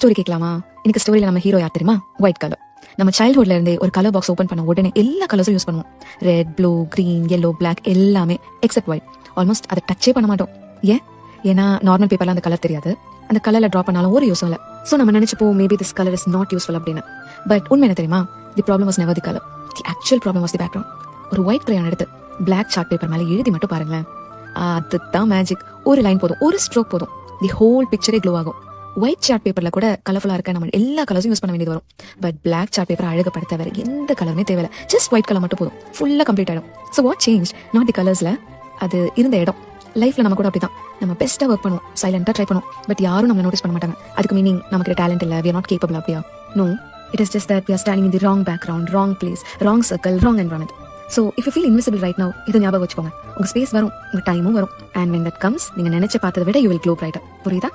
Story கேட்கலாமா? எனக்கு ஸ்டோரியில நம்ம ஹீரோ யார் தெரியுமா? White colour. நம்ம சைல்ட்ஹுட்ல இருந்தே ஒரு கலர் பாக்ஸ் ஓப்பன் பண்ண உடனே எல்லா கலர்ஸும் யூஸ் பண்ணுவோம். Red, blue, green, yellow, black எல்லாமே எக்ஸப்ட் ஒயிட். ஆல்மோஸ்ட் அதை டச்சே பண்ண மாட்டோம். ஏன்னா நார்மல் பேப்பர்ல அந்த கலர் தெரியாது. அந்த கலர்ல ட்ரா பண்ணாலும் ஒரு யூஸும் இல்லை. ஸோ நம்ம நினைச்சப்போ maybe this colour is not useful அப்படின்னு. பட் உண்மை என்ன தெரியுமா? The problem was never the colour. The actual problem was the background. ஒரு ஒயிட் கிரையான் எடுத்து பிளாக் சார்ட் பேப்பர் மேலே எழுதி மட்டும் பாருங்களேன். அதுதான் மேஜிக். ஒரு லைன் போதும், ஒரு ஸ்ட்ரோக் போதும், தி ஹோல் பிக்சரே க்ளோ ஆகும். ஒயிட் சார்ட் பேப்பர்ல கூட கலர்ஃபுல்லா இருக்க நம்ம எல்லா கலர்ஸும் யூஸ் பண்ண வேண்டியது வரும். பட் பிளாக் சார்ட் பேப்பர் அழகுப்படுத்த வேற எந்த கலருமே தேவையில்லை. ஜஸ்ட் ஒயிட் கலர் மட்டும் போதும், ஃபுல்லா கம்ப்ளீட் ஆயிடும். So what change? Not the கலர்ஸ்ல, அது இருந்த இடம். லைஃப்ல நம்ம கூட அப்படிதான். நம்ம பெஸ்ட்டா ஒர்க் பண்ணுவோம், சைலண்டா ட்ரை பண்ணுவோம். பட் யாரும் நம்ம நோட்டீஸ் பண்ண மாட்டாங்க. அதுக்கு மீனிங் நமக்கு டேலண்ட் இல்லை, we are not capable அப்படியா? No, it is just that we are standing in the wrong background, wrong place, wrong circle, wrong environment. So if you feel invisible right now, இதை ஞாபகம் வச்சுக்கோங்க. உங்க space வரும், உங்க டைமும் வரும். And when that comes, நீங்க நினைச்ச பார்த்ததை விட you will glow brighter. புரியுதா?